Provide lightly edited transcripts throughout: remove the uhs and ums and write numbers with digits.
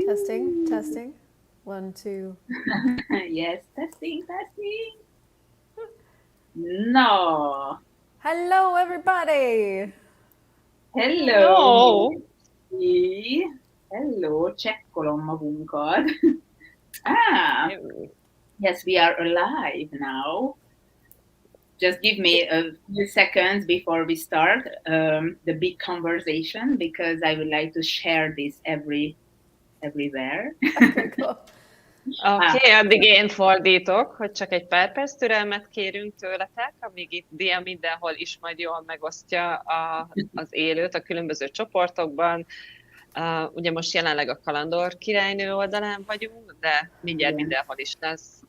Testing, testing. 1, 2. Yes, testing. No. Hello, everybody. Hello. Hello, csekkolom magunkat. Yes, we are alive now. Just give me a few seconds before we start the big conversation, because I would like to share this everywhere. Okay, cool. Oké, addig én fordítok, hogy csak egy pár perc türelmet kérünk tőletek, amíg itt Dia mindenhol is majd jól megosztja az élőt a különböző csoportokban. Ugye most jelenleg a Kalandor királynő oldalán vagyunk, de mindjárt mindenhol is lesz.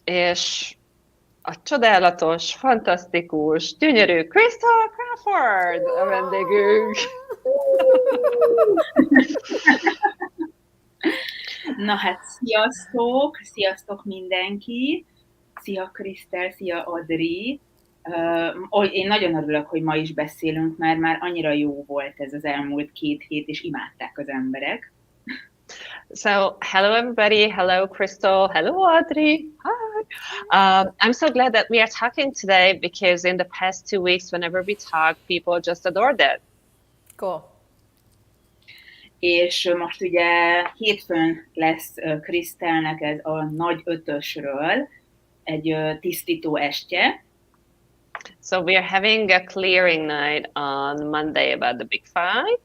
És a csodálatos, fantasztikus, gyönyörű Christel Crawford a vendégünk. Na hát, sziasztok mindenki, szia Christel, szia Adri. Én nagyon örülök, hogy ma is beszélünk, mert már annyira jó volt ez az elmúlt 2 hét, és imádták az emberek. So, hello everybody, hello Christel, hello Audrey, hi. I'm so glad that we are talking today, because in the past 2 weeks, whenever we talk, people just adored it. Cool. És most ugye hétfőn lesz Christelnek ez a Nagy 5-ösről egy tisztító estje. So we are having a clearing night on Monday about the Big Five.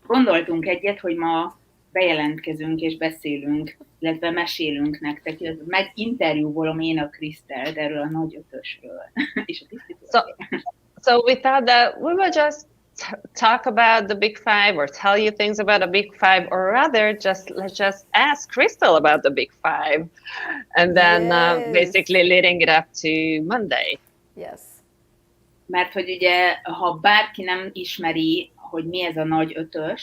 Gondoltunk egyet, hogy ma bejelentkezünk és beszélünk, illetve mesélünk nektek, illetve meginterjúvolom én a Christelt erről a Nagy 5-ösről. És a tisztító So we thought that we would just talk about the Big Five, or tell you things about the Big Five, or rather let's just ask Christel about the Big Five, and then basically leading it up to Monday. Yes. Mert hogy ugye, ha bárki nem ismeri, hogy mi ez a Nagy 5-ös,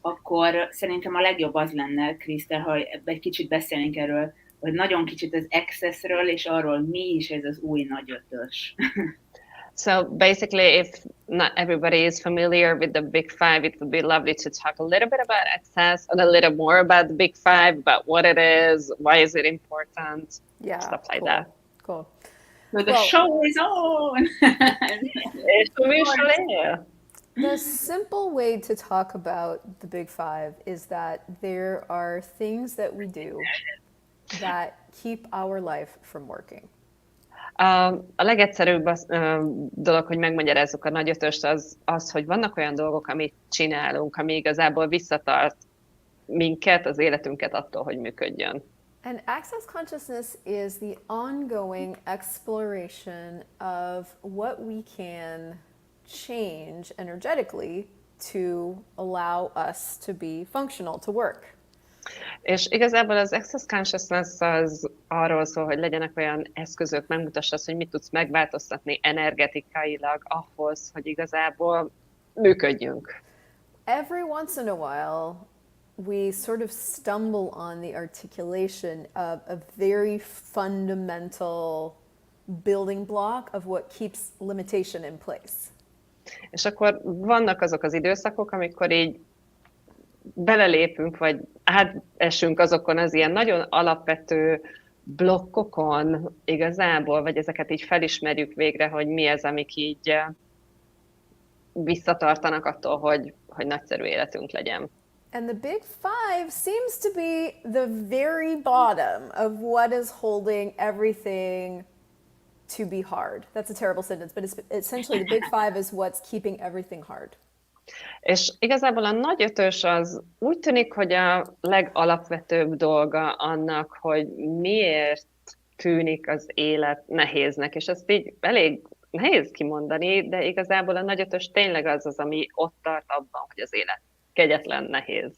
akkor szerintem a legjobb az lenne, Christel, ha egy kicsit beszélnénk erről, vagy nagyon kicsit az Accessről, és arról, mi is ez az új Nagy 5-ös. So basically, if not everybody is familiar with the Big Five, it would be lovely to talk a little bit about Access and a little more about the Big Five, about what it is, why is it important, stuff like that. Cool. So the show is on! The simple way to talk about the Big Five is that there are things that we do that keep our life from working. A legegyszerűbb dolog, hogy megmagyarázzuk a Nagy 5-öst, az, hogy vannak olyan dolgok, amit csinálunk, ami igazából visszatart minket, az életünket attól, hogy működjön. And access consciousness is the ongoing exploration of what we can change energetically to allow us to be functional, to work. És igazából az Access Consciousness az arról szól, hogy legyenek olyan eszközök, megmutass azt, hogy mit tudsz megváltoztatni energetikailag ahhoz, hogy igazából működjünk. Every once in a while, we sort of stumble on the articulation of a very fundamental building block of what keeps limitation in place. És akkor vannak azok az időszakok, amikor így belelépünk, vagy átesünk azokon az ilyen nagyon alapvető blokkokon igazából, vagy ezeket így felismerjük végre, hogy mi ez, amik így visszatartanak attól, hogy nagyszerű életünk legyen. And the Big Five seems to be the very bottom of what is holding everything to be hard. That's a terrible sentence, but it's essentially the Big Five is what's keeping everything hard. És igazából a Nagy 5-ös az úgy tűnik, hogy a legalapvetőbb dolga annak, hogy miért tűnik az élet nehéznek, és ezt így elég nehéz kimondani, de igazából a Nagy 5-ös tényleg az, ami ott tart abban, hogy az élet kegyetlen nehéz.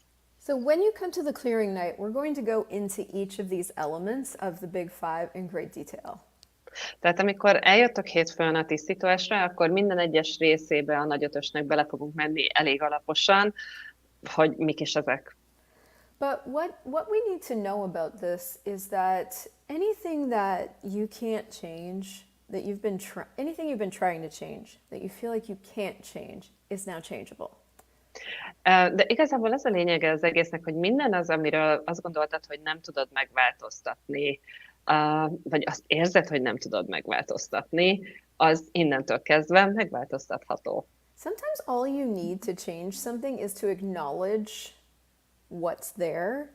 So when you come to the clearing night, we're going to go into each of these elements of the Big Five in great detail. Tehát amikor eljöttök hétfőn a tisztításra, akkor minden egyes részébe a Nagy 5-ösnek bele fogunk menni elég alaposan, hogy mik is ezek. But what we need to know about this is that anything that you can't change, that anything you've been trying to change, that you feel like you can't change, is now changeable. De igazából az a lényege az egésznek, hogy minden az, amiről azt gondoltad, hogy nem tudod megváltoztatni, vagy azt érzed, hogy nem tudod megváltoztatni, az innentől kezdve megváltoztatható. Sometimes all you need to change something is to acknowledge what's there.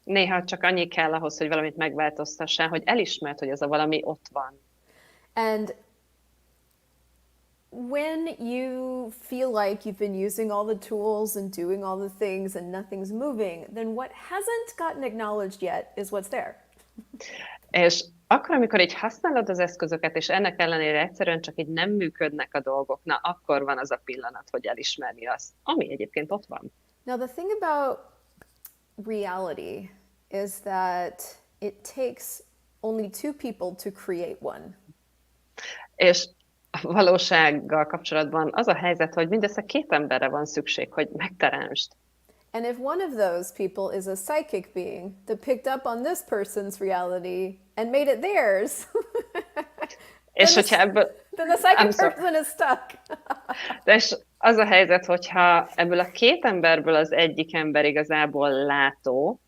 Néha csak annyi kell ahhoz, hogy valamit megváltoztassál, hogy elismerd, hogy ez a valami ott van. And when you feel like you've been using all the tools and doing all the things and nothing's moving, then what hasn't gotten acknowledged yet is what's there. És akkor, amikor így használod az eszközöket, és ennek ellenére egyszerűen csak így nem működnek a dolgok, na akkor van az a pillanat, hogy elismerni azt, ami egyébként ott van. Now, the thing about reality is that it takes only two people to create one. És a valósággal kapcsolatban az a helyzet, hogy mindössze 2 emberre van szükség, hogy megteremtsd. And if one of those people is a psychic being that picked up on this person's reality and made it theirs, És hogyha ebből... then the psychic person is stuck. De és az a helyzet, hogyha ebből a 2 emberből az egyik ember igazából látó,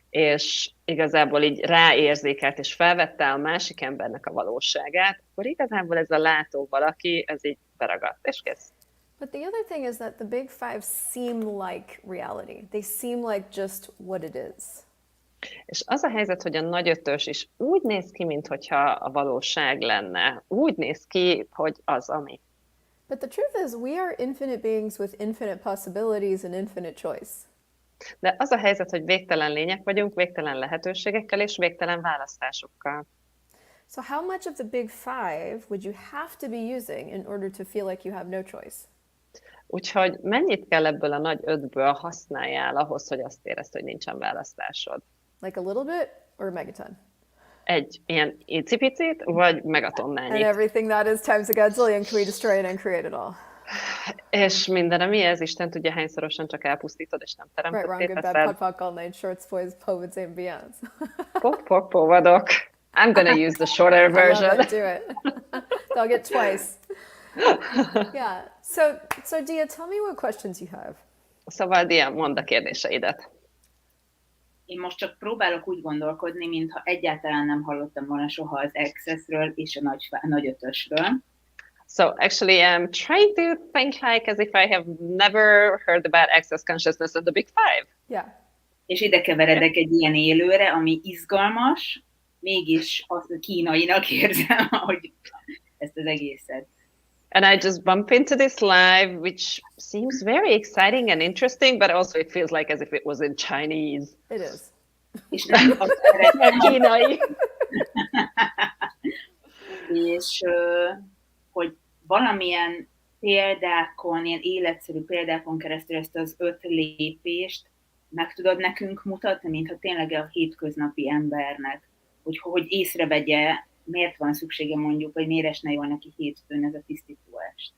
és igazából így ráérzékelt, és felvette a másik embernek a valóságát, akkor igazából ez a látó valaki, ez így beragadt, és kész. But the other thing is that the big five seem like reality. They seem like just what it is. És az a helyzet, hogy a nagy ötös is úgy néz ki, mintha a valóság lenne. Úgy néz ki, hogy az, ami. But the truth is, we are infinite beings with infinite possibilities and infinite choice. De az a helyzet, hogy végtelen lények vagyunk, végtelen lehetőségekkel és végtelen választásokkal. So how much of the big five would you have to be using in order to feel like you have no choice? Úgyhogy mennyit kell ebből a nagy 5-ből használjál ahhoz, hogy azt érezd, hogy nincsen választásod? Like a little bit or a megaton? Egy ilyen icipicit, vagy And megatonnányit. everything that is times a godzillion, can we destroy it and create it all? És minden, ami ez, Isten tudja, hányszorosan csak elpusztítod, és nem Right, wrong, good, bad, teremtettél. pot, pot, all night, shorts, boys, poets, and beyonds. Pok, vadok. I'm gonna use the shorter I love version. it, do it. They'll get twice. Yeah, so Dia, tell me what questions you have. Szóval, Dia, mondd a kérdéseidet. Én most csak próbálok úgy gondolkodni, mintha egyáltalán nem hallottam volna soha az Accessről és a nagy ötösről. So actually, I'm trying to think like as if I have never heard about access consciousness and the big five. Yeah. És ide keveredek egy ilyen élőre, ami izgalmas, mégis azt kínainak érzem, hogy ezt az egészet. And I just bump into this live, which seems very exciting and interesting, but also it feels like as if it was in Chinese. It is. És nem azt szeretem, Kínai. és hogy valamilyen példákon, ilyen életszerű példákon keresztül ezt az 5 lépést meg tudod nekünk mutatni, mintha tényleg a hétköznapi embernek, hogy észrevegye, miért van szüksége mondjuk, vagy miért esne jól neki hétfőn ez a tisztító est.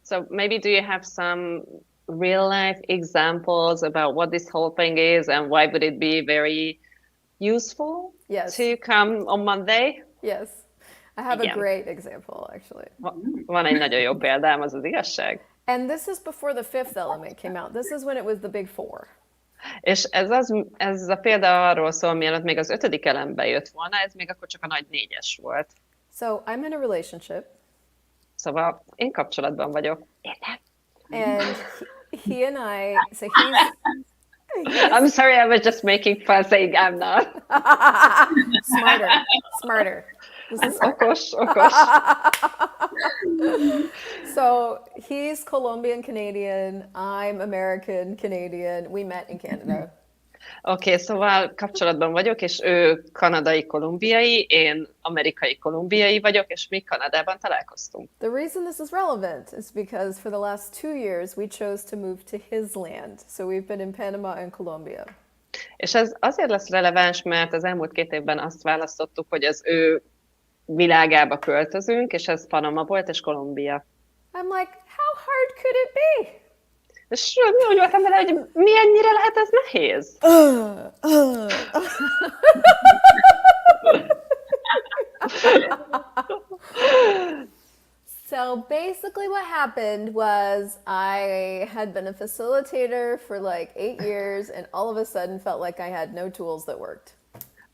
So maybe do you have some real life examples about what this whole thing is and why would it be very useful Yes. to come on Monday? Yes. I have Yeah. a great example, actually. Van egy nagyon jó példám, az az igazság. And this is before the fifth element came out. This is when it was the big four. És ez a példa arról szól, mielőtt még az 5. elembe jött volna, ez még akkor csak a nagy 4-es volt. So I'm in a relationship. Szóval én kapcsolatban vagyok. And he and I, so he's I'm sorry, I was just making fun saying I'm not. smarter. This is Okos. So he's Colombian Canadian, I'm American Canadian. We met in Canada. Oké, szóval kapcsolatban vagyok, és ő kanadai kolumbiai, én amerikai kolumbiai vagyok, és mi Kanadában találkoztunk. The reason this is relevant is because for the last 2 years we chose to move to his land. So we've been in Panama and Colombia. És ez azért lesz releváns, mert az elmúlt 2 évben azt választottuk, hogy az ő világába költözünk, és ez Panama volt, és Kolumbia. I'm like, how hard could it be? És úgy voltam vele, hogy ennyire lehet ez nehéz? So basically what happened was I had been a facilitator for like 8 years and all of a sudden felt like I had no tools that worked.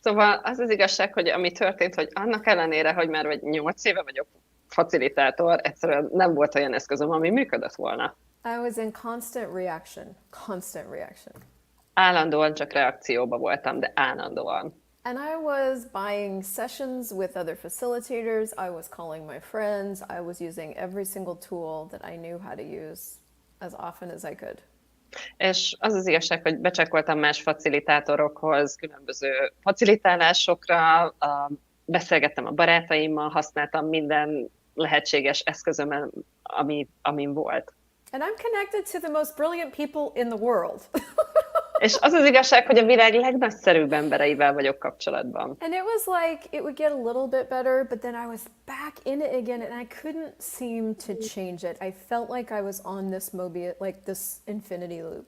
Szóval az az igazság, hogy ami történt, hogy annak ellenére, hogy már vagy 8 éve vagyok facilitátor, egyszerűen nem volt olyan eszközöm, ami működött volna. I was in constant reaction, constant reaction. Állandóan csak reakcióba voltam, de állandóan. And I was buying sessions with other facilitators, I was calling my friends, I was using every single tool that I knew how to use as often as I could. És az az igazság, hogy becsekkoltam más facilitátorokhoz, különböző facilitálásokra, beszélgettem a barátaimmal, használtam minden lehetséges eszközöm, amin volt. And I'm connected to the most brilliant people in the world. És az az igazság, hogy a világ legnagyszerűbb embereivel vagyok kapcsolatban. And it was like, it would get a little bit better, but then I was back in it again and I couldn't seem to change it. I felt like I was on this this infinity loop.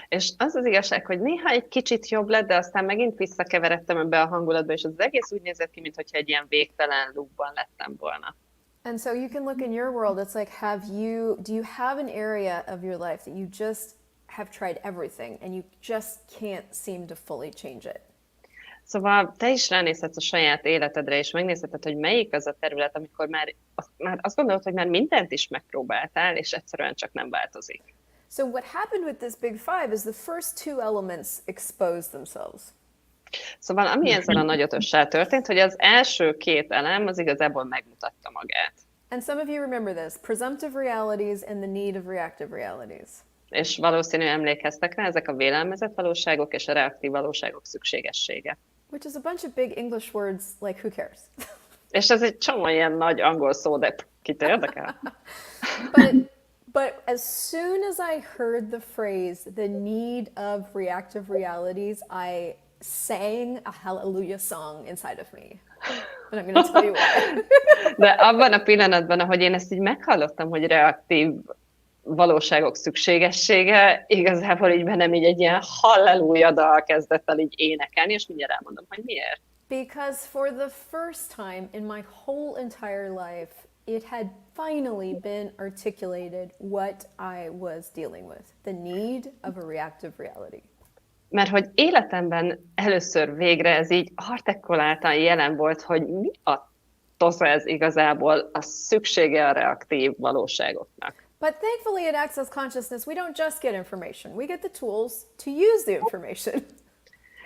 És az az igazság, hogy néha egy kicsit jobb lett, de aztán megint visszakeveredtem ebbe a hangulatba, és az egész úgy nézett ki, mintha egy ilyen végtelen loopban lettem volna. And so you can look in your world, it's like, do you have an area of your life that you just have tried everything and you just can't seem to fully change it? Szóval te is ránézhetsz a saját életedre, és megnézheted, hogy melyik az a terület, amikor már azt gondolod, hogy már mindent is megpróbáltál, és egyszerűen csak nem változik. So what happened with this big five is the first two elements exposed themselves. Szóval ami ezzel a nagy ötössel történt, hogy az első két elem az igazából megmutatta magát. And some of you remember this, presumptive realities and the need of reactive realities. És valószínűleg emlékeztek rá, ezek a vélelmezett valóságok és a reaktív valóságok szükségessége. Which is a bunch of big English words like who cares? És ez egy csomó ilyen nagy angol szó, de kit érdekel? But as soon as I heard the phrase, the need of reactive realities, I sang a hallelujah song inside of me. And I'm going to tell you why. De abban a pillanatban, ahogy én ezt így meghallottam, hogy reaktív valóságok szükségessége, igazából így bennem így egy ilyen halleluja dal kezdett el így énekelni, és mindjárt elmondom, hogy miért. Because for the first time in my whole entire life, it had finally been articulated what I was dealing with, the need of a reactive reality. Mert hogy életemben először végre ez így artikuláltan jelen volt, hogy mi a tosza ez igazából a szüksége a reaktív valóságoknak. But thankfully at Access Consciousness, we don't just get information. We get the tools to use the information.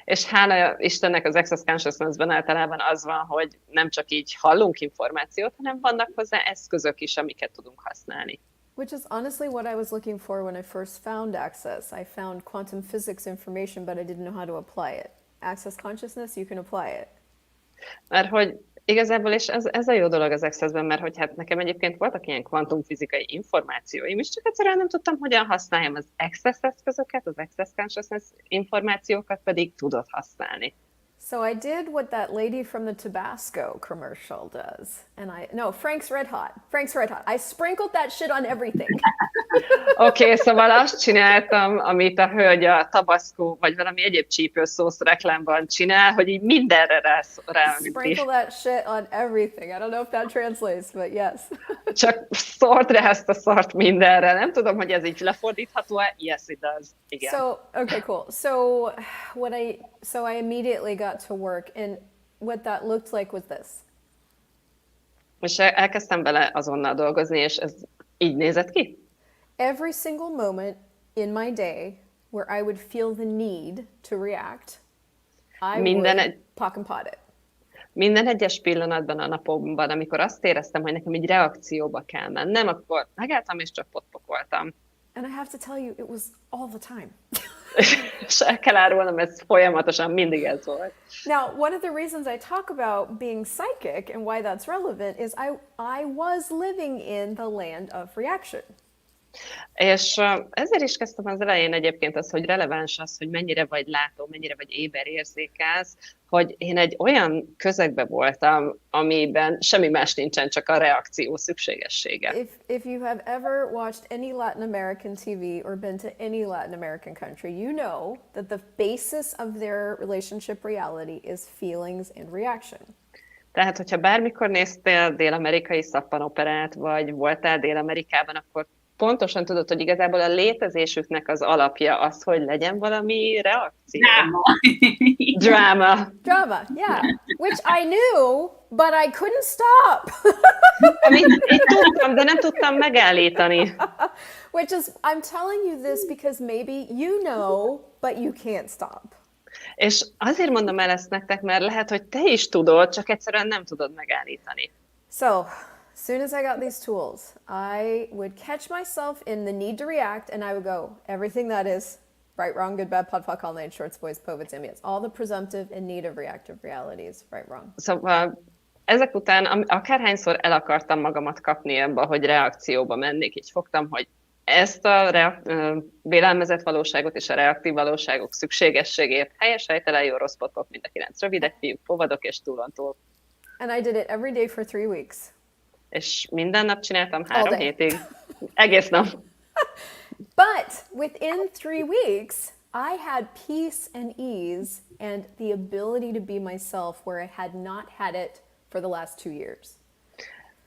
És hála Istennek az Access Consciousness-ben általában az van, hogy nem csak így hallunk információt, hanem vannak hozzá eszközök is, amiket tudunk használni. Which is honestly what I was looking for when I first found Access. I found quantum physics information, but I didn't know how to apply it. Access Consciousness, you can apply it. Mert hogy igazából, és ez a jó dolog az Access-ben, mert hogy hát nekem egyébként voltak ilyen kvantumfizikai információim, és csak egyszerűen nem tudtam, hogyan használjam az Access eszközöket, az Access Consciousness információkat pedig tudod használni. So I did what that lady from the Tabasco commercial does. Frank's Red Hot. Frank's Red Hot. I sprinkled that shit on everything. Oké, szóval azt csináltam, amit a hölgy a Tabasco, vagy valami egyéb csípőszósz reklámban csinál, hogy így mindenre ráönti. Sprinkle that shit on everything. I don't know if that translates, but yes. Csak szórt rá ezt a szart mindenre. Nem tudom, hogy ez így lefordítható-e? Yes, it does. Igen. Okay, cool. So I immediately got to work, and what that looked like was this. És elkezdtem vele azonnal dolgozni, és ez így nézett ki? Every single moment in my day where I would feel the need to react, I would pock and pot it. Minden egyes pillanatban a napomban, amikor azt éreztem, hogy nekem így reakcióba kell mennem, akkor megálltam és csak potpokoltam. And I have to tell you, it was all the time. És el kell árulnom, ez folyamatosan mindig ez volt. Now, one of the reasons I talk about being psychic and why that's relevant is I was living in the land of reaction. És ezért is kezdtem az elején egyébként az, hogy releváns az, hogy mennyire vagy látó, mennyire vagy éber érzékelsz, hogy én egy olyan közegben voltam, amiben semmi más nincsen, csak a reakció szükségessége. If you have ever watched any Latin American TV or been to any Latin American country, you know that the basis of their relationship reality is feelings and reaction. Tehát, hogyha bármikor néztél dél-amerikai szappanoperát, vagy voltál Dél-Amerikában, akkor pontosan tudod, hogy igazából a létezésüknek az alapja az, hogy legyen valami reakció. Drama. Drama, yeah. Which I knew, but I couldn't stop. Amit így tudtam, de nem tudtam megállítani. Which is, I'm telling you this because maybe you know, but you can't stop. És azért mondom el ezt nektek, mert lehet, hogy te is tudod, csak egyszerűen nem tudod megállítani. So, as soon as I got these tools, I would catch myself in the need to react, and I would go, everything that is right, wrong, good, bad, POD, POC, all night, shorts, boys, povits, ambient, all the presumptive and native reactive realities, right, wrong. Szóval ezek után akárhányszor el akartam magamat kapni ebbe, hogy reakcióba mennék, így fogtam, hogy ezt a vélelmezett valóságot és a reaktív valóságok szükségességét helyes, helytelen, jó, rossz, potkok, mind a 9 rövidek, fiúk, povadok és túlontúl. And I did it every day for 3 weeks. És minden nap csináltam 3 hétig. Egész nap. But within 3 weeks, I had peace and ease and the ability to be myself where I had not had it for the last 2 years.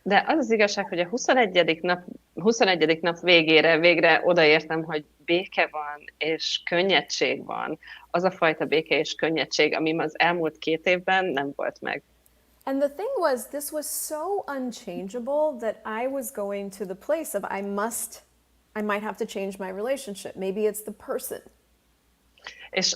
De az az igazság, hogy a 21. nap végére végre odaértem, hogy béke van, és könnyedség van. Az a fajta béke és könnyedség, ami az elmúlt 2 évben nem volt meg. And the thing was, this was so unchangeable that I was going to the place of I might have to change my relationship. Maybe it's the person. És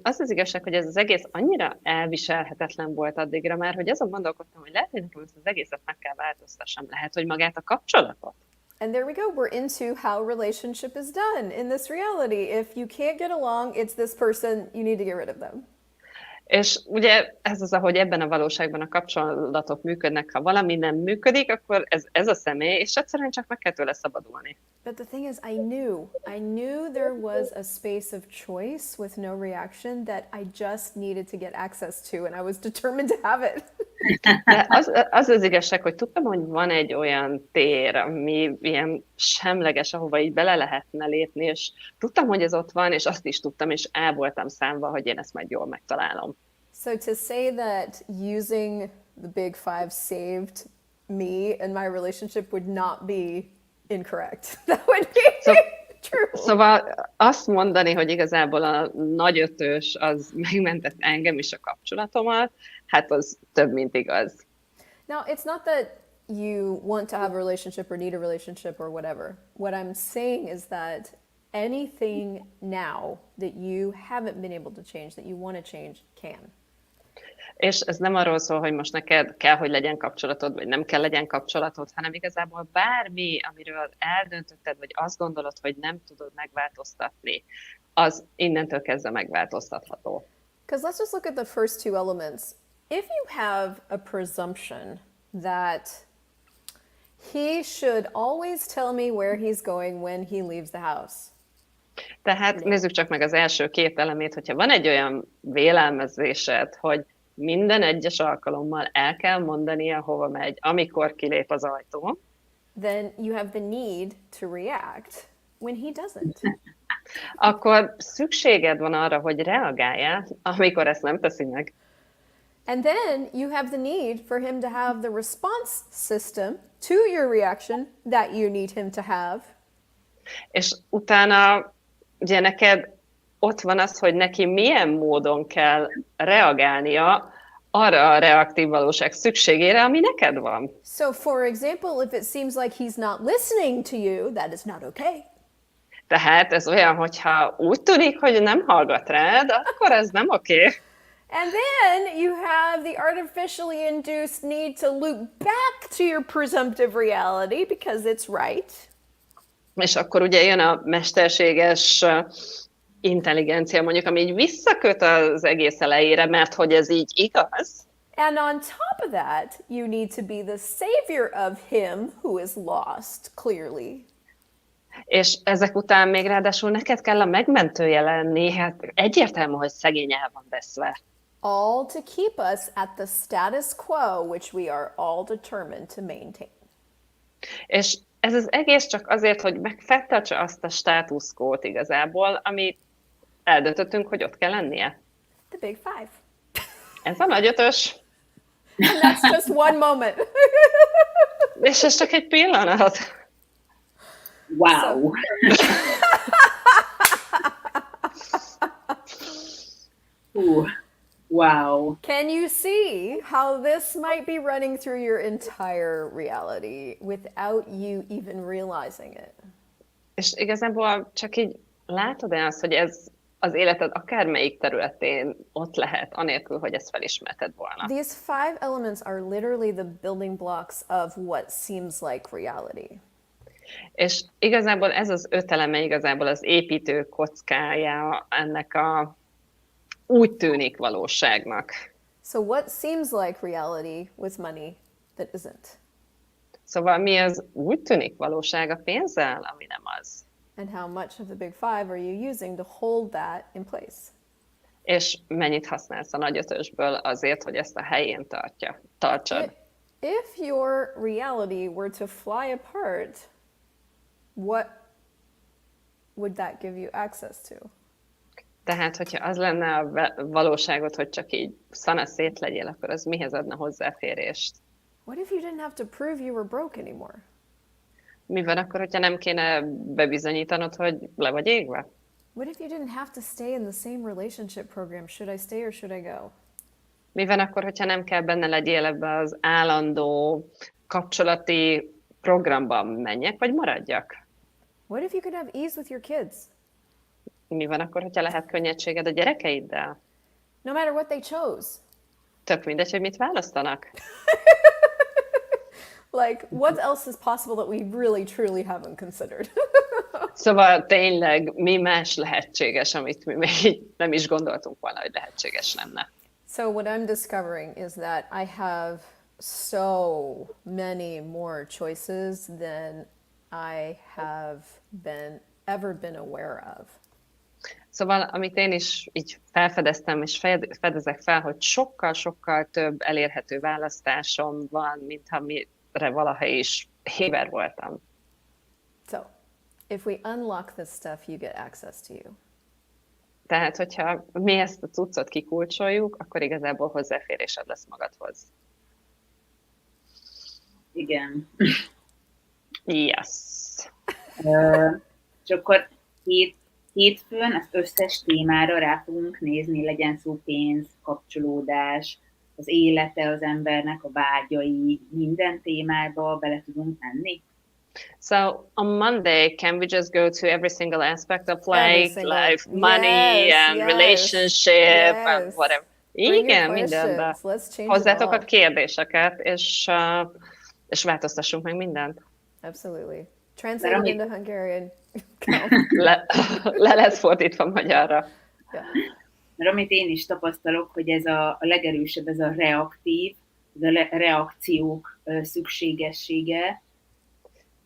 az az igazság, hogy ez az egész annyira elviselhetetlen volt addigra már, hogy azon gondolkodtam, hogy lehet, hogy nekem ezt az egészet meg kell változtassam. Lehet, hogy magát a kapcsolatot. And there we go. We're into how relationship is done in this reality. If you can't get along, it's this person, you need to get rid of them. És ugye ez az, ahogy ebben a valóságban a kapcsolatok működnek, ha valami nem működik, akkor ez a személy, és egyszerűen csak meg kell tőle szabadulni. But the thing is, I knew there was a space of choice with no reaction that I just needed to get access to, and I was determined to have it. De az igazság, hogy tudtam, hogy van egy olyan tér, ami ilyen semleges, ahova így bele lehetne lépni, és tudtam, hogy ez ott van, és azt is tudtam, és el voltam számva, hogy én ezt majd jól megtalálom. So to say that using the big 5 saved me and my relationship would not be incorrect. That would be true. Szóval azt mondani, hogy igazából a nagy 5-ös az megmentett engem is a kapcsolatomat, hát az több, mint igaz. Now, it's not that you want to have a relationship or need a relationship or whatever. What I'm saying is that anything now that you haven't been able to change, that you want to change, can. És ez nem arról szól, hogy most neked kell, hogy legyen kapcsolatod, vagy nem kell legyen kapcsolatod, hanem igazából bármi, amiről eldöntötted, vagy azt gondolod, hogy nem tudod megváltoztatni, az innentől kezdve megváltoztatható. Because let's just look at the first 2 elements. If you have a presumption that he should always tell me where he's going when he leaves the house. Tehát nézzük csak meg az első 2 elemét, hogyha van egy olyan vélelmezésed, hogy minden egyes alkalommal el kell mondania, hova megy, amikor kilép az ajtón. Then you have the need to react when he doesn't. Akkor szükséged van arra, hogy reagáljál, amikor ezt nem teszi meg. And then you have the need for him to have the response system to your reaction that you need him to have. És utána ugye neked ott van az, hogy neki milyen módon kell reagálnia arra a reaktív valóság szükségére, ami neked van. So for example, if it seems like he's not listening to you, that is not okay. Tehát ez olyan, hogyha úgy tűnik, hogy nem hallgat rád, akkor ez nem oké. And then you have the artificially induced need to loop back to your presumptive reality because it's right. És akkor ugye jön a mesterséges intelligencia, mondjuk, ami így visszaköt az egész elejére, mert hogy ez így igaz. And on top of that, you need to be the savior of him who is lost, clearly. És ezek után még ráadásul neked kell a megmentője lenni, hát egyértelmű, hogy szegény el van veszve. All to keep us at the status quo, which we are all determined to maintain. És ez az egész csak azért, hogy megfenntartsa azt a státuszkót igazából, amit eldöntöttünk, hogy ott kell lennie. The big 5. Ez a nagy 5-ös. And that's just one moment. És ez csak egy pillanat. Wow! Wow! Can you see how this might be running through your entire reality without you even realizing it? És igazából csak így látod-e azt, hogy ez az életed akármelyik területén ott lehet, anélkül, hogy ezt felismerted volna. These 5 elements are literally the building blocks of what seems like reality. És igazából ez az 5 eleme igazából az építő kockája ennek a úgy tűnik valóságnak. So what seems like reality with money that isn't? Szóval mi az úgy tűnik valóság a pénzzel, ami nem az? And how much of the big 5 are you using to hold that in place? És mennyit használsz a nagy ötösből azért, hogy ezt a helyén tartsad? If your reality were to fly apart, what would that give you access to? Tehát, hogyha az lenne a valóságod, hogy csak így szanaszét legyél, akkor az mihez adna hozzáférést? What if you didn't have to prove you were broke anymore? Mi van akkor, hogyha nem kéne bebizonyítanod, hogy le vagy égve? What if you didn't have to stay in the same relationship program? Should I stay or should I go? Mi van akkor, hogyha nem kell benne legyél ebbe az állandó kapcsolati programban, menjek vagy maradjak? What if you could have ease with your kids? Mi van akkor, hogyha lehet könnyedséged a gyerekeiddel? No matter what they chose. Tök mindegy, hogy mit választanak. Like, what else is possible that we really, truly haven't considered? Szóval tényleg mi más lehetséges, amit mi még nem is gondoltunk volna, hogy lehetséges lenne. So what I'm discovering is that I have so many more choices than I have ever been aware of. Szóval, amit én is így felfedeztem, és fedezek fel, hogy sokkal-sokkal több elérhető választásom van, mint amire valaha is héber voltam. So, if we unlock this stuff, you get access to you. Tehát, hogyha mi ezt a cuccot kikulcsoljuk, akkor igazából hozzáférésed lesz magadhoz. Igen. Yes. És akkor hétfőn az összes témára rá fogunk nézni, legyen szó pénz, kapcsolódás, az élete az embernek, a vágyai, minden témába bele tudunk menni. So on Monday, can we just go to every single aspect of life money and relationship and whatever? Igen, mindenben. Hozzátok a kérdéseket, és változtassunk meg mindent. Absolutely. Translate it into Hungarian. Le lesz fordítva magyarra. Yeah. Mert amit én is tapasztalok, hogy ez a legerősebb, ez a reaktív, ez a reakciók szükségessége.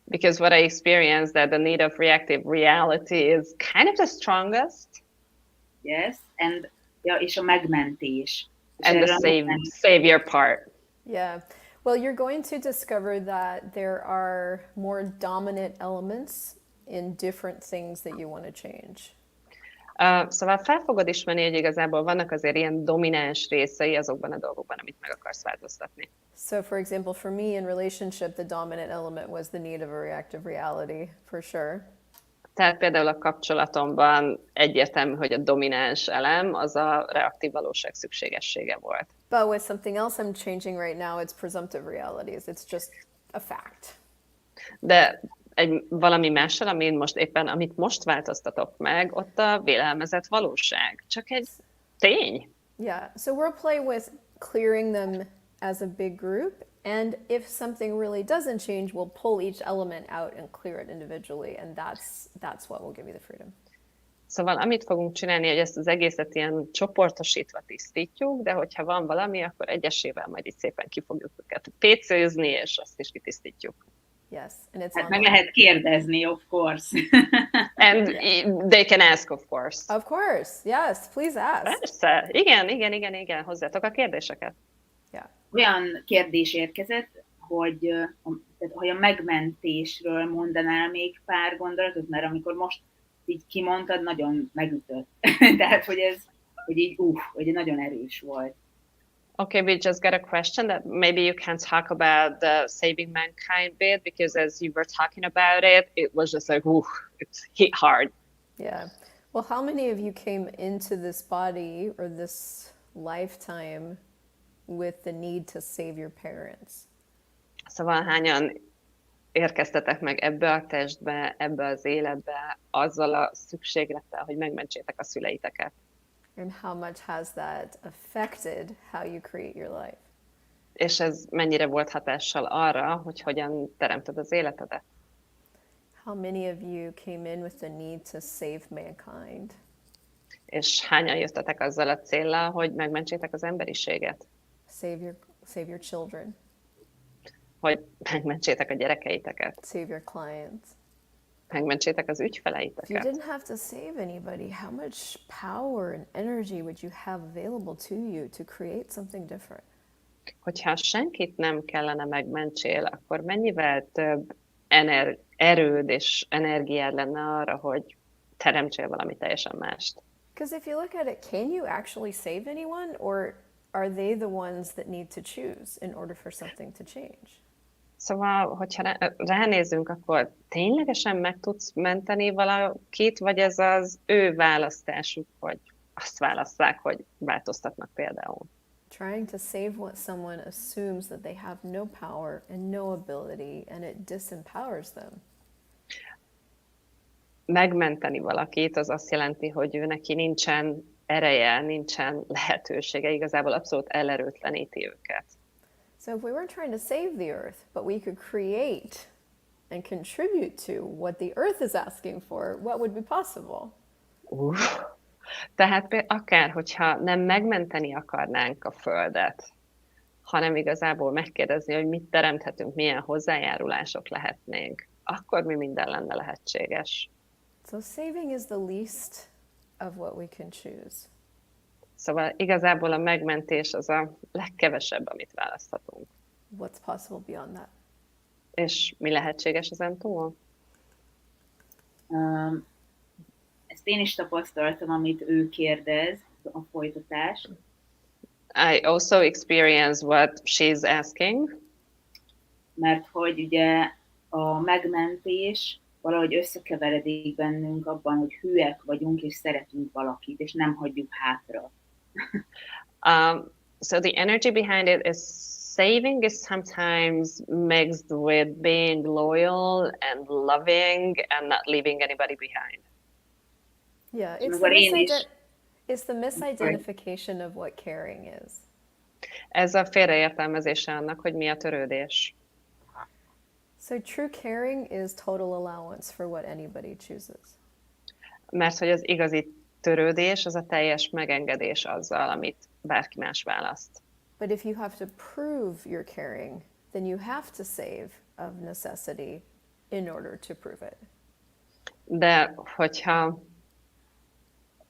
Because what I experienced that the need of reactive reality is kind of the strongest. Yes, és a megmentés. And the savior part. Yeah. Well, you're going to discover that there are more dominant elements in different things that you want to change. Szóval fel fogod ismerni, hogy igazából vannak azért ilyen domináns részei azokban a dolgokban, amit meg akarsz változtatni. So, for example, for me in relationship, the dominant element was the need of a reactive reality, for sure. Tehát például a kapcsolatomban egyértelmű, hogy a domináns elem az a reaktív valóság szükségessége volt. But with something else I'm changing right now, it's presumptive realities. It's just a fact. De valami mással, amit most változtatok meg, ott a vélelmezett valóság. Csak egy tény. Yeah, so we'll play with clearing them as a big group, and if something really doesn't change, we'll pull each element out and clear it individually, and that's what will give you the freedom. Szóval amit fogunk csinálni, hogy ezt az egészet ilyen csoportosítva tisztítjuk, de hogyha van valami, akkor egyesével majd itt szépen ki fogjuk őket pécézni, és azt is kitisztítjuk. Yes, and it's hát meg lehet kérdezni, of course. And they can ask, of course. Of course, yes, please ask. Persze, igen, hozzátok a kérdéseket. Yeah. Olyan kérdés érkezett, hogy a megmentésről mondanál még pár gondolatot, mert amikor most így kimondtad, nagyon megütött. Tehát, hogy így nagyon erős volt. Okay, we just got a question that maybe you can talk about the saving mankind bit, because as you were talking about it, it was just like, ooh, it's hit hard. Yeah. Well, how many of you came into this body or this lifetime with the need to save your parents? Szóval hányan érkeztetek meg ebbe a testbe, ebbe az életbe, azzal a szükséglettel, hogy megmentsétek a szüleiteket? And how much has that affected how you create your life? És ez mennyire volt hatással arra, hogy hogyan teremted az életedet? How many of you came in with the need to save mankind? És hányan jöttetek azzal a céllal, hogy megmentsétek az emberiséget? Save your children. Hogy megmentsétek a gyerekeiteket? Save your clients. Megmentsétek az If you ügyfeleiteket? didn't have to save anybody, how much power and energy would you have available to you to create something different? Hogyha senkit nem kellene megmentsél, akkor mennyivel több erőd és energiád lenne arra, hogy teremtsél valami teljesen mást? Because if you look at it, can you actually save anyone, or are they the ones that need to choose in order for something to change? Szóval, hogyha ránézünk, akkor ténylegesen meg tudsz menteni valakit, vagy ez az ő választásuk, hogy azt válasszák, hogy változtatnak például? Trying to save someone assumes that they have no power and no ability, and it disempowers them. Megmenteni valakit, az azt jelenti, hogy ő neki nincsen ereje, nincsen lehetősége, igazából abszolút elerőtleníti őket. So if we weren't trying to save the earth, but we could create and contribute to what the earth is asking for, what would be possible? Tehát akár, hogyha nem megmenteni akarnánk a Földet, hanem igazából megkérdezni, hogy mit teremthetünk, milyen hozzájárulások lehetnénk, akkor mi minden lenne lehetséges. So saving is the least of what we can choose. Szóval igazából a megmentés az a legkevesebb, amit választhatunk. What's possible beyond that? És mi lehetséges ezen túl? Ezt én is tapasztaltam, amit ő kérdez, a folytatás. I also experience what she's asking. Mert hogy ugye a megmentés valahogy összekeveredik bennünk abban, hogy hülyek vagyunk, és szeretünk valakit, és nem hagyjuk hátra. So the energy behind it is saving is sometimes mixed with being loyal and loving and not leaving anybody behind. Yeah, it's the misidentification of what caring is. Ez a félreértelmezése annak, hogy mi a törődés. So true caring is total allowance for what anybody chooses. Mert hogy az igazi törődés az a teljes megengedés azzal, amit bárki más választ. But if you have to prove you're caring, then you have to save of necessity in order to prove it. De hogyha...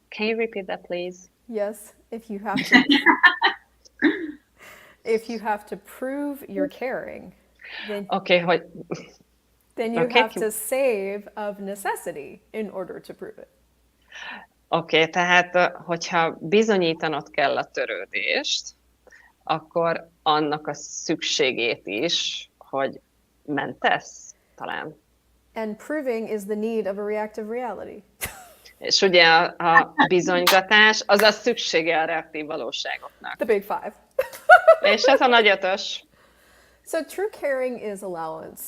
Can you repeat that, please? Yes, if you have to prove you're caring, then you have to save of necessity in order to prove it. Oké, tehát hogyha bizonyítanod kell a törődést, akkor annak a szükségét is, hogy mentesz, talán. And proving is the need of a reactive reality. És ugye a bizonygatás az a szüksége a reaktív valóságoknak. The big five. És ez a nagy ötös. So true caring is allowance.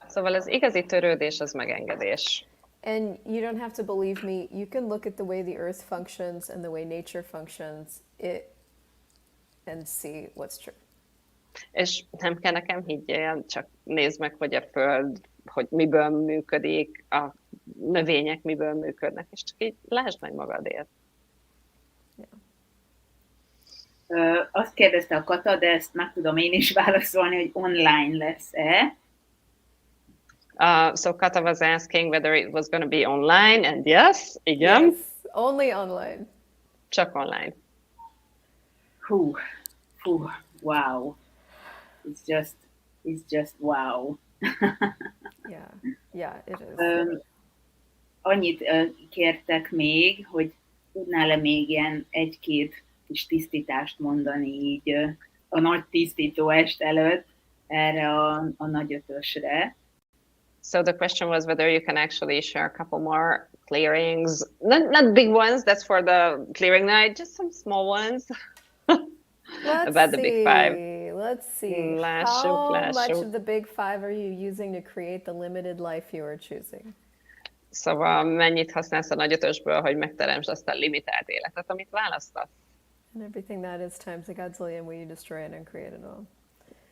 Szóval az igazi törődés az megengedés. And you don't have to believe me. You can look at the way the earth functions and the way nature functions and see what's true. És nem kell nekem higgyél, csak nézd meg, hogy a Föld, hogy miből működik, a növények miből működnek, és csak így lásd meg magadért. Azt kérdezte a Kata, de ezt meg tudom én is válaszolni, hogy online lesz-e. So Kata was asking whether it was going to be online, and yes, igen. Yes, only online. Csak online. Wow. It's just wow. Yeah, it is. Annyit kértek még, hogy tudnál-e még ilyen 1-2 kis tisztítást mondani így a nagy tisztító est előtt erre a nagy ötösre. So the question was whether you can actually share a couple more clearings, not big ones, that's for the clearing night, just some small ones. About the big five. Let's see. Lássuk. How much of the big five are you using to create the limited life you are choosing? Szóval mennyit használsz a nagy ötösből, hogy megteremtsd azt a limitált életet, amit választasz? And everything that is times a godzillion will you destroy it and create it all.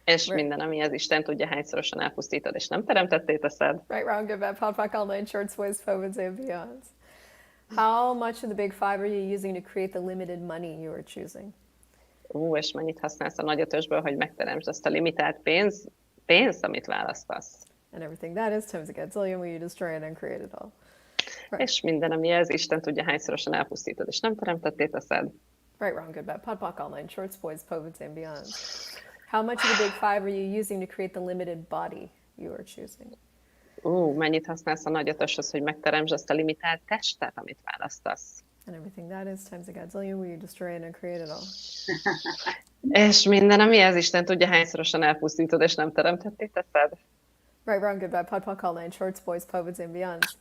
És minden, ami az Isten tudja, hányszorosan elpusztítod, és nem teremtetté teszed. Right, wrong, good, bad, POD, POC, all nine shorts, boys, foes, and beyonds. How much of the big five are you using to create the limited money you are choosing? És mennyit használsz a nagy ötösből, hogy megteremtsd azt a limitált pénzt, amit választasz. And everything that is times a godzillion will you destroy it and create it all. Right. És minden, ami ez, Isten tudja, hányszorosan elpusztítod, és nem teremtetté teszed. Right, wrong, good, bad, POD, POC, all nine shorts, boys, foes, and beyonds. How much of the big five are you using to create the limited body you are choosing? Mennyit használsz a nagy ötöshöz, hogy megteremtsd azt a limitált testet, amit választasz. And everything that is times a godzillion will you destroy it and create it all. És minden, ami ez, Isten tudja, hányszorosan elpusztítod, és nem teremtetté teszed. Right, wrong, good, bad, POD, POC, all nine shorts, boys, foes, and beyonds.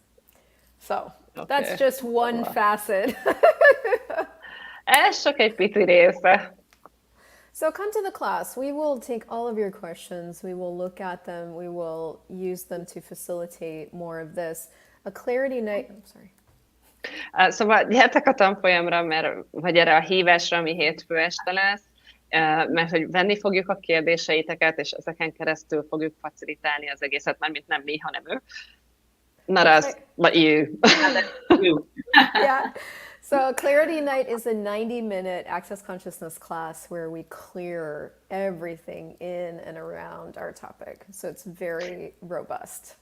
So, Okay. that's just one facet. Ez csak egy pici része. So come to the class. We will take all of your questions. We will look at them. We will use them to facilitate more of this. A clarity night. I'm sorry. Szóval gyertek a tanfolyamra, vagy erre a hívásra, ami hétfő este lesz, mert hogy venni fogjuk a kérdéseiteket, és ezeken keresztül fogjuk facilitálni az egészet, mármint nem mi, hanem ő. Not us, but you. Yeah. So Clarity Night is a 90-minute Access Consciousness class where we clear everything in and around our topic. So it's very robust.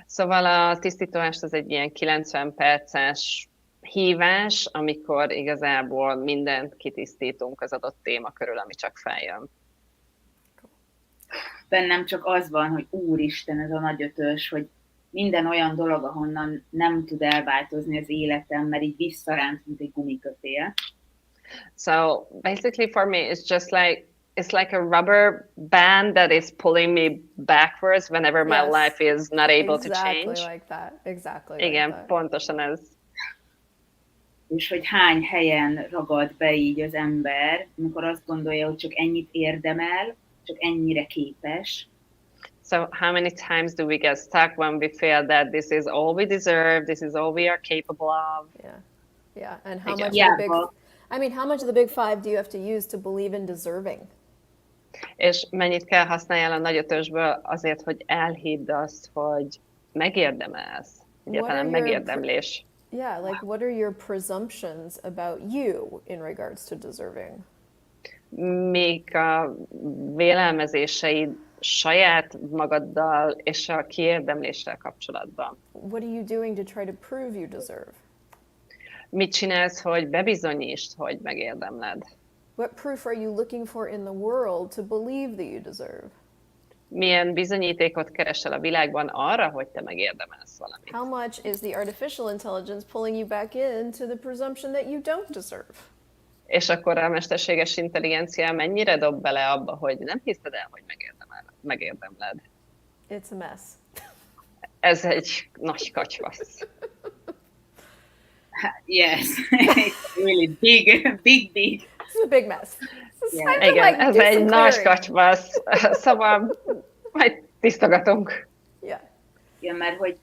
Szóval a tisztítást az egy ilyen 90 perces hívás, amikor igazából mindent kitisztítunk az adott téma körül, ami csak feljön. Bennem csak az van, hogy úristen, ez a nagy ötös, hogy minden olyan dolog, ahonnan nem tud elváltozni az életem, mert így visszaránt, mint egy gumikötél. So basically for me it's like a rubber band that is pulling me backwards whenever my life is not able to change. Exactly like that. Exactly. Igen, like that. pontosan ez. És hogy hány helyen ragad be így az ember, amikor azt gondolja, hogy csak ennyit érdemel, csak ennyire képes. So how many times do we get stuck when we feel that this is all we deserve, this is all we are capable of? Yeah. And how much of the big five do you have to use to believe in deserving? És mennyit kell használjál a nagy ötösből azért, hogy elhidd azt, hogy megérdemelsz. Egyáltalán megérdemlés. Yeah, like what are your presumptions about you in regards to deserving? Még a vélelmezéseid saját magaddal és a kiérdemléssel kapcsolatban. What are you doing to try to prove you deserve? Mit csinálsz, hogy bebizonyítsd, hogy megérdemled? What proof are you looking for in the world to believe that you deserve? Milyen bizonyítékot keresel a világban arra, hogy te megérdemelsz valamit? How much is the artificial intelligence pulling you back into the presumption that you don't deserve? És akkor a mesterséges intelligencia mennyire dob bele abba, hogy nem hiszed el, hogy megérdemled? It's a mess. Ez egy nagy katyvasz. Yes, it's really big. It's a big mess. Igen, ez egy nagy katyvasz. Szóval majd tisztogatunk. Ja, mert hogy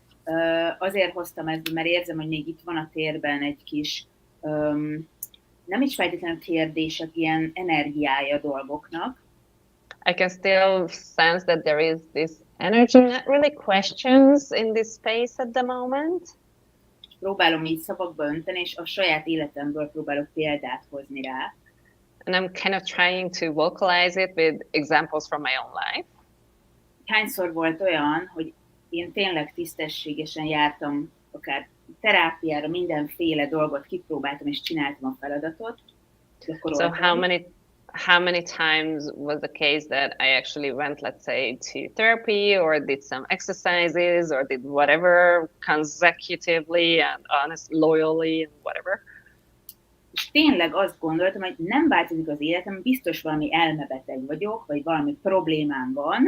azért hoztam ezt, mert érzem, hogy még itt van a térben egy kis, nem is feltétlenül kérdések, ilyen energiája a dolgoknak. I can still sense that there is this energy, not really questions in this space at the moment. Próbálom így szavakba önteni, és a saját életemből próbálok példát hozni rá. And I'm kind of trying to vocalize it with examples from my own life. Hányszor volt olyan, hogy én tényleg tisztességesen jártam, akár terápiára, mindenféle dolgot kipróbáltam, és csináltam a feladatot. So how many times was the case that I actually went, let's say, to therapy or did some exercises or did whatever consecutively and loyally and whatever? És tényleg azt gondoltam, hogy nem változik az életem, biztos valami elmebeteg vagyok, vagy valami problémám van.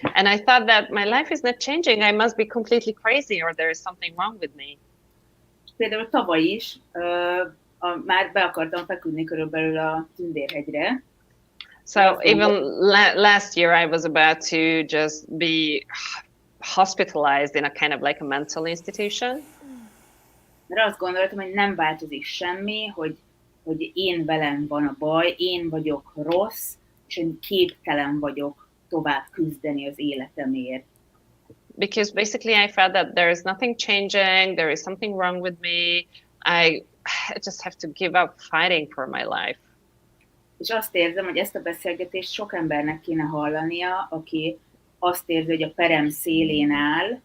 And I thought that my life is not changing, I must be completely crazy or there is something wrong with me. Például tavaly is már be akartam feküdni körülbelül a Tündérhegyre. So even last year I was about to just be hospitalized in a kind of like a mental institution. Mert azt gondoltam, hogy nem változik semmi, hogy én velem van a baj, én vagyok rossz, és én képtelen vagyok tovább küzdeni az életemért. Because basically I felt that there is nothing changing, there is something wrong with me, I just have to give up fighting for my life. És azt érzem, hogy ezt a beszélgetést sok embernek kéne hallania, aki azt érzi, hogy a perem szélén áll.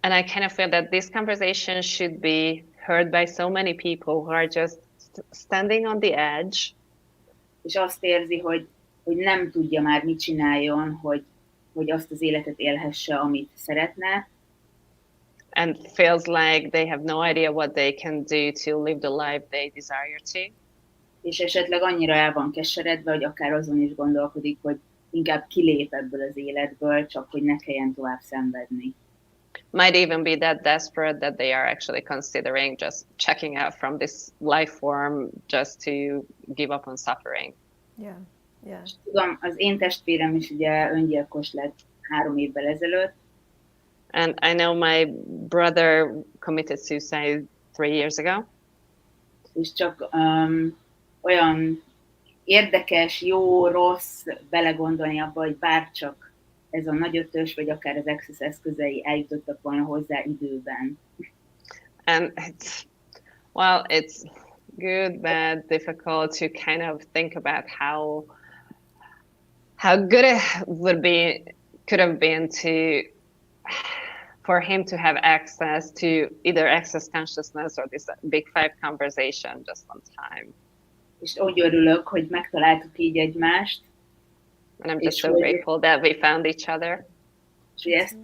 And I kind of feel that this conversation should be heard by so many people who are just standing on the edge. És azt érzi, hogy nem tudja már mit csináljon, hogy azt az életet élhesse, amit szeretne. And feels like they have no idea what they can do to live the life they desire to. És esetleg annyira el van keseredve, hogy akár azon is gondolkodik, hogy inkább kilép ebből az életből, csak hogy ne kelljen tovább szenvedni. Might even be that desperate that they are actually considering just checking out from this life form just to give up on suffering. Yeah, yeah. Tudom, az én testvérem is ugye öngyilkos lett 3 évvel ezelőtt. And I know my brother committed suicide 3 years ago. És csak olyan érdekes, jó, rossz belegondolni abba, hogy bárcsak ez a nagy ötös, vagy akár az Access eszközei eljutottak volna hozzá időben. And it's good, bad, difficult to kind of think about how good it could have been for him to have access to either access consciousness or this big five conversation just on time. És úgy örülök, hogy megtaláltuk így egymást. And I'm just so grateful that we found each other. És hogy ezt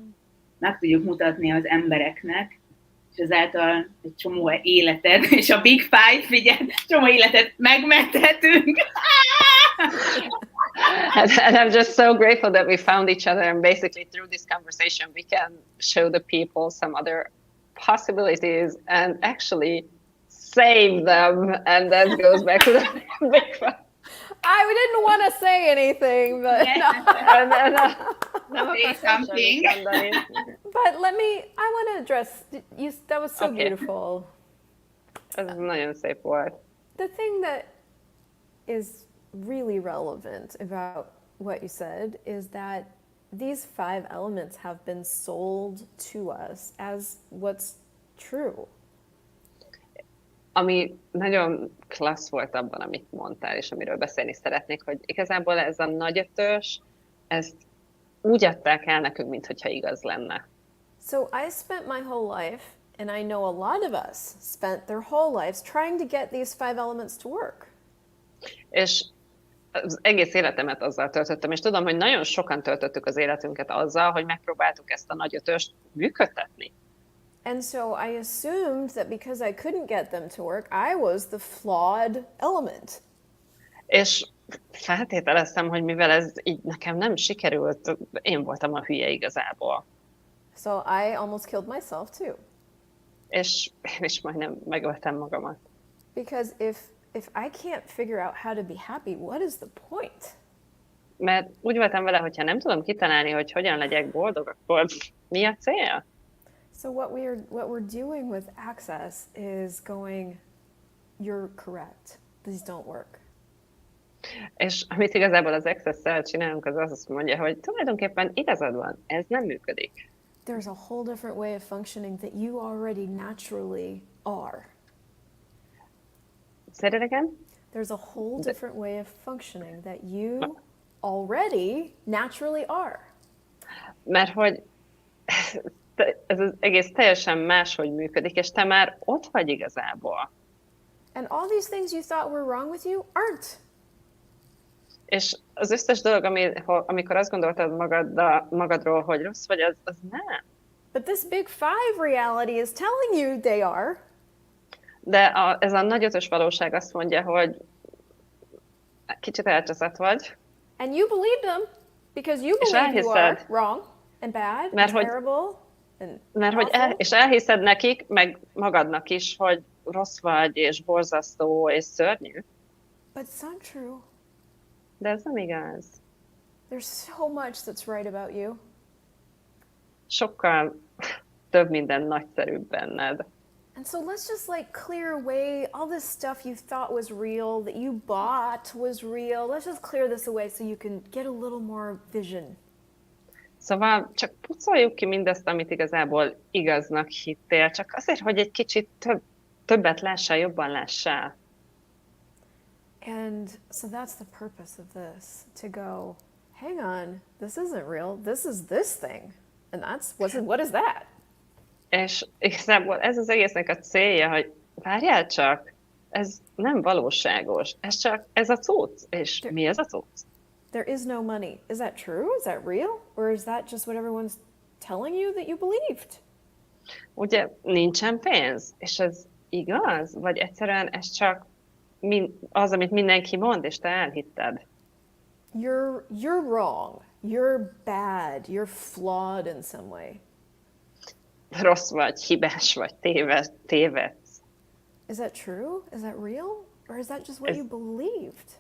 meg tudjuk mutatni az embereknek, és ezáltal egy csomó életet, és a Big Five, figyelj, csomó életet megmenthetünk. And I'm just so grateful that we found each other, and basically through this conversation we can show the people some other possibilities and actually save them, and that goes back to the Big Five. I didn't want to say anything, but No, say something. But I want to address, that was so beautiful. Ez nagyon szép volt. The thing that is really relevant about what you said is that these 5 elements have been sold to us as what's true. Ami nagyon klassz volt abban, amit mondtál, és amiről beszélni szeretnék, hogy igazából ez a nagy ötös, ezt úgy adták el nekünk, mintha igaz lenne. So I spent my whole life, and I know a lot of us spent their whole lives trying to get these 5 elements to work. És az egész életemet azzal töltöttem, és tudom, hogy nagyon sokan töltöttük az életünket azzal, hogy megpróbáltuk ezt a nagy ötöst működtetni. And so I assumed that because I couldn't get them to work, I was the flawed element. És feltételeztem, hogy mivel ez így nekem nem sikerült, én voltam a hülye igazából. So I almost killed myself too. És én is majdnem megöltem magamat. Because if I can't figure out how to be happy, what is the point? Mert úgy voltam vele, hogyha nem tudom kitalálni, hogy hogyan legyek boldog, akkor mi a cél? So what we're doing with Access is going, you're correct, these don't work. És amit igazából az Access-szel csinálunk, az azt mondja, hogy tulajdonképpen igazad van, ez nem működik. There's a whole different way of functioning that you already naturally are. Say that again? There's a whole different way of functioning that you already naturally are. Mert hogy ez az egész teljesen máshogy működik, és te már ott vagy igazából. And all these things you thought were wrong with you aren't. És az összes dolog, amikor azt gondoltad magadról, hogy rossz vagy, az nem. But this big 5 reality is telling you they are. De ez a nagy ötös valóság azt mondja, hogy kicsit elcseszett vagy. And you believe them because you És believe you are elhiszed. wrong and bad Mert and hogy- terrible and Mert hogy awful. és elhiszed nekik, meg magadnak is, hogy rossz vagy, és borzasztó, és szörnyű. But it's not true. De ez nem igaz. There's so much that's right about you. Sokkal több minden nagyszerűbb benned. And so let's just like clear away all this stuff you thought was real, that you bought was real. Let's just clear this away so you can get a little more vision. Szóval csak pucoljuk ki mindezt, amit igazából igaznak hittél, csak azért, hogy egy kicsit többet lássál, jobban lássál. And so that's the purpose of this, to go, hang on, this isn't real. This is this thing. And what is that? És igazából ez az egésznek a célja, hogy várjál csak, ez nem valóságos, ez a cucc. És mi ez a cucc? There is no money. Is that true? Is that real? Or is that just what everyone's telling you that you believed? Ugye nincsen pénz, és ez igaz? Vagy egyszerűen ez csak az, amit mindenki mond, és te elhitted? You're wrong. You're bad. You're flawed in some way. Rossz vagy, hibás vagy, tévedsz. Is that true? Is that real? Or is that just what you believed?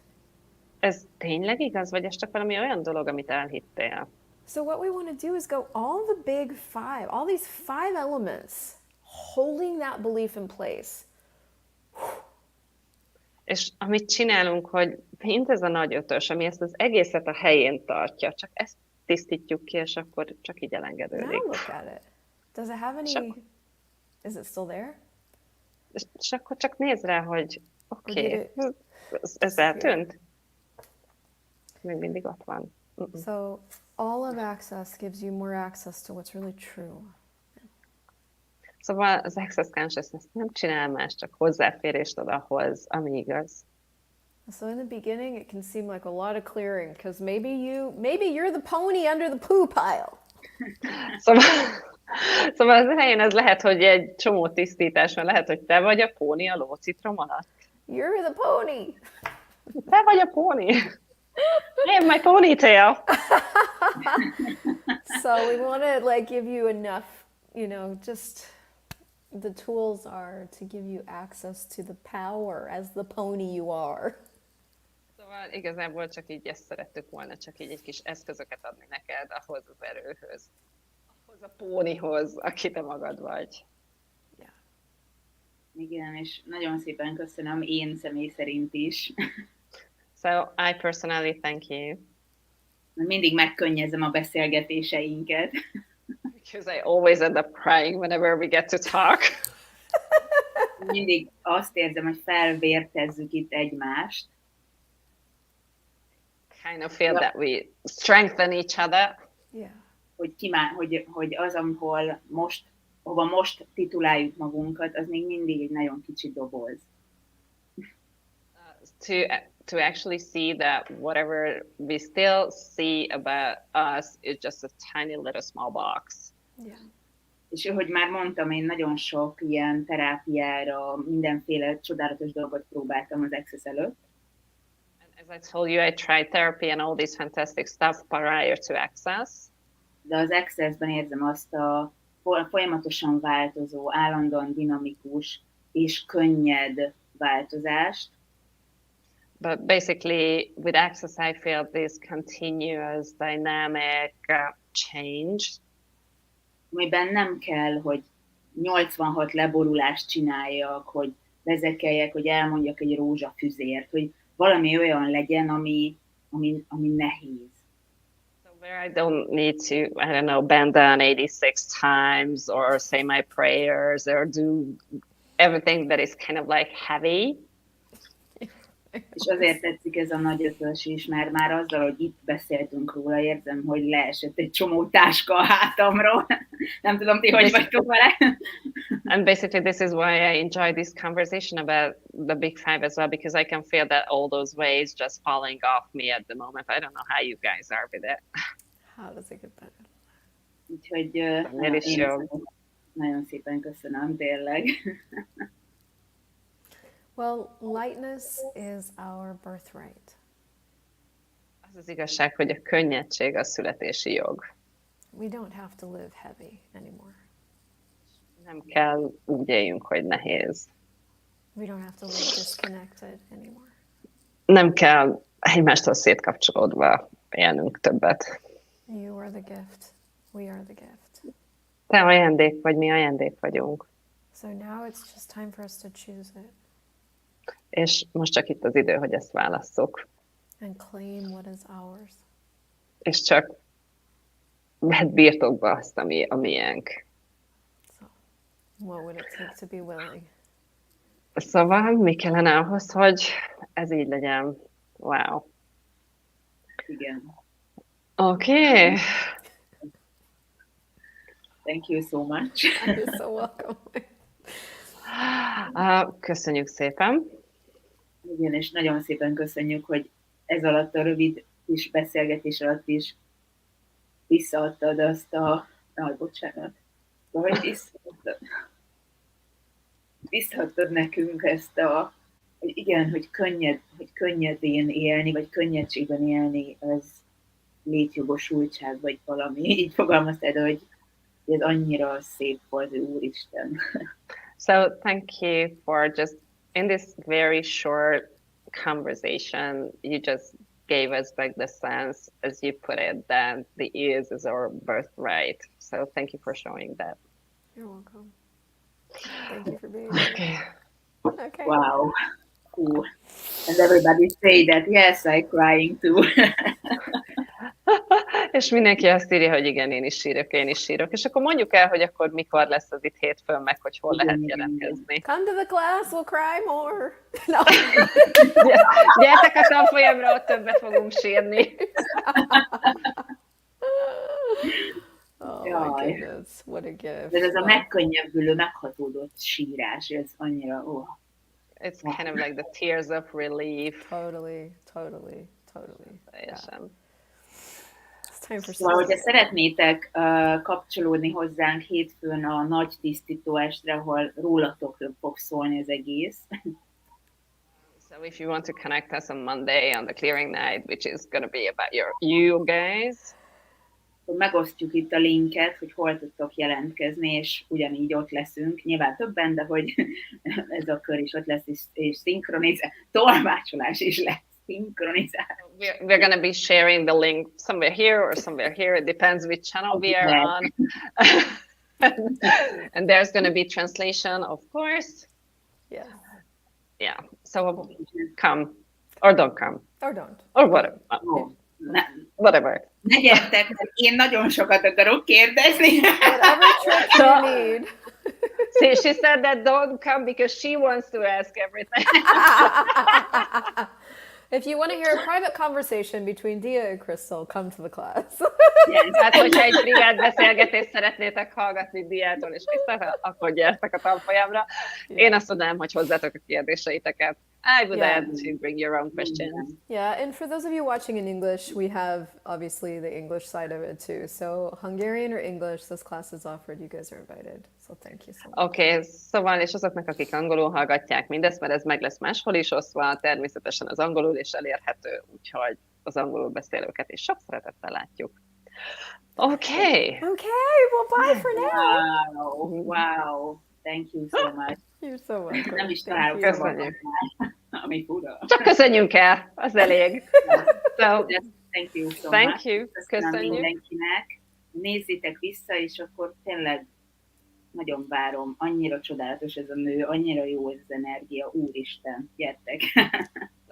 Ez tényleg igaz, vagy ez csak valami olyan dolog, amit elhittél? So what we want to do is go all the big five, all these five elements, holding that belief in place. És amit csinálunk, hogy mint ez a nagy ötös, ami ezt az egészet a helyén tartja, csak ezt tisztítjuk ki, és akkor csak így elengedődik. Now look at it. Does it have any... Is it still there? És akkor csak nézd rá, hogy oké, Or ez eltűnt? Még mindig ott van. So all of access gives you more access to what's really true. Szóval az Access Consciousness nem csinál más, csak hozzáférést ad ahhoz, ami igaz. So in the beginning, it can seem like a lot of clearing because maybe you're the pony under the poo pile. Szóval az elején ez lehet, hogy egy csomó tisztítás, mert lehet, hogy te vagy a póni a lócitrom alatt. You're the pony. Te vagy a póni. I have my ponytail. So we want to like give you enough, just the tools are to give you access to the power as the pony you are. Szóval igazából csak így ezt szerettük volna, csak így egy kis eszközöket adni neked ahhoz az erőhöz. Ahhoz a pónihoz, aki te magad vagy. Yeah. Igen, és nagyon szépen köszönöm én személy szerint is. So I personally thank you. Mindig megkönnyezem a beszélgetéseinket. Because I always end up crying whenever we get to talk. Mindig azt érzem, hogy felvértezzük itt egymást. Kind of feel that we strengthen each other. Yeah. Hogy az, hova most tituláljuk magunkat, az még mindig egy nagyon kicsi doboz. To actually see that whatever we still see about us is just a tiny little small box. Yeah. És hogy már mondtam, én nagyon sok ilyen terápiára, mindenféle csodálatos dolgot próbáltam az Access előtt. And as I told you, I tried therapy and all this fantastic stuff prior to Access. De az Access-ben érzem azt a folyamatosan változó, állandóan dinamikus és könnyed változást. But basically, with Access, I feel this continuous dynamic change. Amiben nem kell, hogy 86 leborulást csináljak, hogy vezekeljek, hogy elmondjak egy rózsafüzért, hogy valami olyan legyen, ami nehéz. So where I don't need to, I don't know, bend down 86 times or say my prayers or do everything that is kind of like heavy. És azért tetszik ez a nagy ötös is, mert már azzal, hogy itt beszéltünk róla, érzem, hogy leesett egy csomó táska a hátamról. Nem tudom, ti hogy vagytok vele. And basically this is why I enjoy this conversation about the big five as well, because I can feel that all those waves just falling off me at the moment. I don't know how you guys are with it. How does it get better? Úgyhogy Én is jó. nagyon szépen köszönöm, tényleg. Well, lightness is our birthright. Az igazság, hogy a könnyedség a születési jog. We don't have to live heavy anymore. Nem kell úgy éljünk, hogy nehéz. We don't have to live disconnected anymore. Nem kell egymástól szétkapcsolódva élnünk többet. You are the gift. We are the gift. Te ajándék vagy, mi ajándék vagyunk. So now it's just time for us to choose it. És most csak itt az idő, hogy ezt válasszuk. And claim what is ours. És csak vedd birtokba azt, ami a miénk. So, what would it take to be willing? Szóval mi kellene ahhoz, hogy ez így legyen? Wow. Igen. Oké. Thank you so much. You're so welcome. Köszönjük szépen. Igen, és nagyon szépen köszönjük, hogy ez alatt a rövid kis beszélgetés alatt is visszaadtad azt a... bocsánat. Vagy visszaadtad nekünk ezt a... Hogy igen, hogy könnyedén élni, vagy könnyedségben élni, az létjogosultság, vagy valami. Így fogalmaztad, hogy ez annyira szép volt, Úristen. So thank you for just in this very short conversation, you just gave us back the sense, as you put it, that the ears is our birthright. So thank you for showing that. You're welcome. Thank you for being here. Okay. Okay. Wow. Cool. And everybody say that, yes, I'm crying too. És mindenki azt írja, hogy igen, én is sírok. És akkor mondjuk el, hogy akkor mikor lesz az itt hétfőn, meg hogy hol lehet jelentkezni. Come to the class, we'll cry more. No. Gyertek a tanfolyamra, ott többet fogunk sírni. Oh Jaj. my goodness, what a gift. De ez a megkönnyebbülő, meghatódott sírás, ez annyira, It's kind of like the tears of relief. Totally. Teljesen. It's time for Szóval, hogyha szeretnétek kapcsolódni hozzánk hétfőn a nagy tisztító estre, ahol rólatok fog szólni az egész. So if you want to connect us on Monday on the clearing night, which is going to be about you guys. Megosztjuk itt a linket, hogy hol tudtok jelentkezni, és ugyanígy ott leszünk. Nyilván többen, de hogy ez a kör is ott lesz, és szinkronizál. Tolmácsolás is lesz. We're going to be sharing the link somewhere here or somewhere here. It depends which channel we are on. And there's going to be translation, of course. Yeah. So come or don't come. Or don't. Or whatever. Whatever. Ne gyertek, én nagyon sokat akarok kérdezni. Whatever trick you need. See, she said that don't come because she wants to ask everything. If you want to hear a private conversation between Dia and Christel, come to the class. Hát, hogyha egy privát beszélgetést szeretnétek hallgatni Diától és Christeltől, akkor gyertek a tanfolyamra. Én azt mondanám, hogy hozzátok a kérdéseiteket. I would add to bring your own questions. Yeah, and for those of you watching in English, we have obviously the English side of it too. So Hungarian or English, this class is offered. You guys are invited. So thank you so much. Oké, szóval, és azoknak, akik angolul hallgatják mindezt, mert ez meg lesz máshol is osztva, természetesen az angolul is elérhető, úgyhogy az angolul beszélőket is sok szeretettel látjuk. Okay, well bye for now. Wow. Thank you so much. You're so welcome. Nem is találok Köszönjük. ami fura. Csak köszönjünk el, az elég. So, thank you so thank much. you. Köszönjük. Mindenkinek. Nézzétek vissza, és akkor tényleg nagyon várom. Annyira csodálatos ez a nő, annyira jó ez az energia. Úristen, gyertek.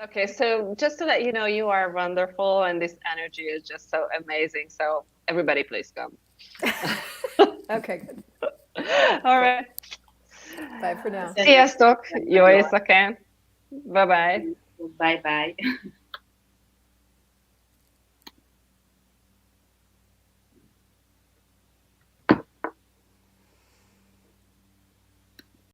Okay, so just to let you know, you are wonderful and this energy is just so amazing. So everybody please come. Okay, good. All right. Bye for now. Sziasztok! Jó éjszakán! Bye-bye! Bye-bye.